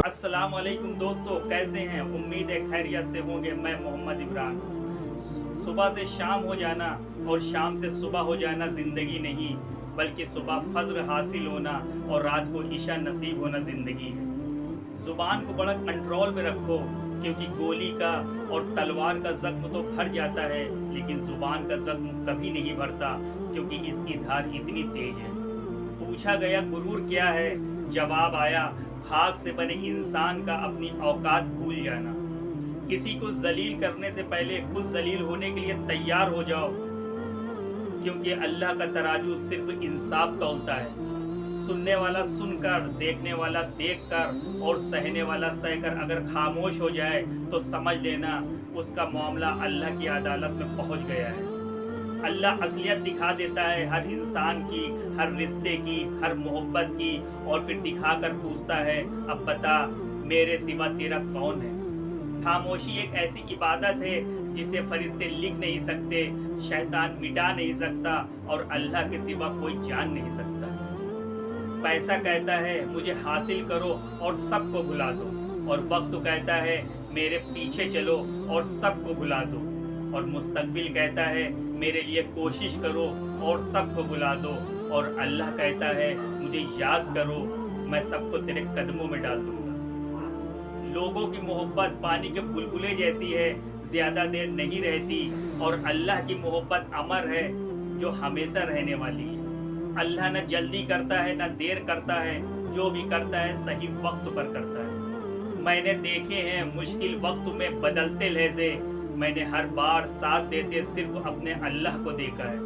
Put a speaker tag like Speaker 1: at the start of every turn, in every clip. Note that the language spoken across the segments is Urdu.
Speaker 1: السلام علیکم دوستو، کیسے ہیں؟ امید ہے خیریت سے ہوں گے۔ میں محمد عمران۔ صبح سے شام ہو جانا اور شام سے صبح ہو جانا زندگی نہیں، بلکہ صبح فجر حاصل ہونا اور رات کو عشاء نصیب ہونا زندگی ہے۔ زبان کو بڑا کنٹرول میں رکھو، کیونکہ گولی کا اور تلوار کا زخم تو بھر جاتا ہے، لیکن زبان کا زخم کبھی نہیں بھرتا، کیونکہ اس کی دھار اتنی تیز ہے۔ پوچھا گیا غرور کیا ہے؟ جواب آیا، خاک سے بنے انسان کا اپنی اوقات بھول جانا۔ کسی کو ذلیل کرنے سے پہلے خود ذلیل ہونے کے لیے تیار ہو جاؤ، کیونکہ اللہ کا ترازو صرف انصاف تولتا ہے۔ سننے والا سن کر، دیکھنے والا دیکھ کر اور سہنے والا سہ کر اگر خاموش ہو جائے تو سمجھ لینا اس کا معاملہ اللہ کی عدالت میں پہنچ گیا ہے۔ اللہ اصلیت دکھا دیتا ہے ہر انسان کی، ہر رشتے کی، ہر محبت کی، اور پھر دکھا کر پوچھتا ہے، اب بتا میرے سوا تیرا کون ہے؟ خاموشی ایک ایسی عبادت ہے جسے فرشتے لکھ نہیں سکتے، شیطان مٹا نہیں سکتا، اور اللہ کے سوا کوئی جان نہیں سکتا۔ پیسہ کہتا ہے مجھے حاصل کرو اور سب کو بھلا دو، اور وقت کہتا ہے میرے پیچھے چلو اور سب کو بھلا دو، اور مستقبل کہتا ہے میرے لیے کوشش کرو اور سب کو بھلا دو، اور اللہ کہتا ہے مجھے یاد کرو، میں سب کو تیرے قدموں میں ڈال دوں گا۔ لوگوں کی محبت پانی کے بلبلے جیسی ہے، زیادہ دیر نہیں رہتی، اور اللہ کی محبت امر ہے جو ہمیشہ رہنے والی ہے۔ اللہ نہ جلدی کرتا ہے نہ دیر کرتا ہے، جو بھی کرتا ہے صحیح وقت پر کرتا ہے۔ میں نے دیکھے ہیں مشکل وقت میں بدلتے لہجے، میں نے ہر بار ساتھ دیتے صرف اپنے اللہ کو دیکھا ہے۔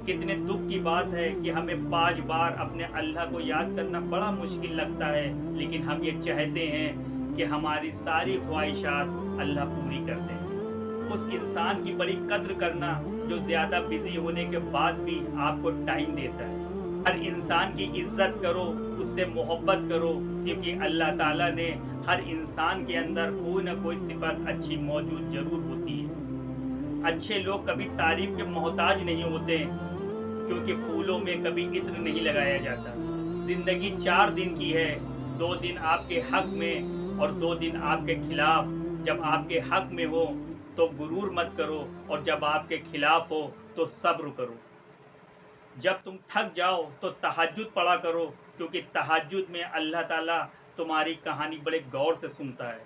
Speaker 1: کتنے دکھ کی بات ہے کہ ہمیں 5 بار اپنے اللہ کو یاد کرنا بڑا مشکل لگتا ہے، لیکن ہم یہ چاہتے ہیں کہ ہماری ساری خواہشات اللہ پوری کر دیں۔ اس انسان کی بڑی قدر کرنا جو زیادہ بزی ہونے کے بعد بھی آپ کو ٹائم دیتا ہے۔ ہر انسان کی عزت کرو، اس سے محبت کرو، کیونکہ اللہ تعالیٰ نے ہر انسان کے اندر کوئی نہ کوئی صفت اچھی موجود ضرور ہوتی ہے۔ اچھے لوگ کبھی تعریف کے محتاج نہیں ہوتے، کیونکہ پھولوں میں کبھی عطر نہیں لگایا جاتا۔ زندگی 4 دن کی ہے، 2 دن آپ کے حق میں اور 2 دن آپ کے خلاف۔ جب آپ کے حق میں ہو تو غرور مت کرو، اور جب آپ کے خلاف ہو تو صبر کرو۔ جب تم تھک جاؤ تو تہجد پڑھا کرو، کیونکہ تہجد میں اللہ تعالیٰ تمہاری کہانی بڑے غور سے سنتا ہے۔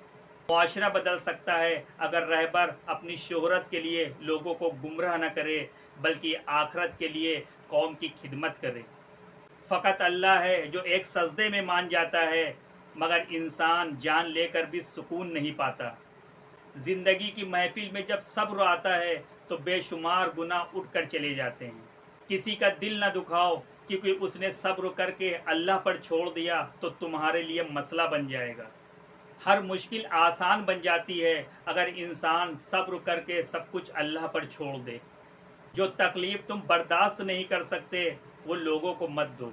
Speaker 1: معاشرہ بدل سکتا ہے اگر رہبر اپنی شہرت کے لیے لوگوں کو گمراہ نہ کرے، بلکہ آخرت کے لیے قوم کی خدمت کرے۔ فقط اللہ ہے جو ایک سجدے میں مان جاتا ہے، مگر انسان جان لے کر بھی سکون نہیں پاتا۔ زندگی کی محفل میں جب صبر آتا ہے تو بے شمار گناہ اٹھ کر چلے جاتے ہیں۔ کسی کا دل نہ دکھاؤ، کیونکہ اس نے صبر کر کے اللہ پر چھوڑ دیا تو تمہارے لیے مسئلہ بن جائے گا۔ ہر مشکل آسان بن جاتی ہے اگر انسان صبر کر کے سب کچھ اللہ پر چھوڑ دے۔ جو تکلیف تم برداشت نہیں کر سکتے وہ لوگوں کو مت دو،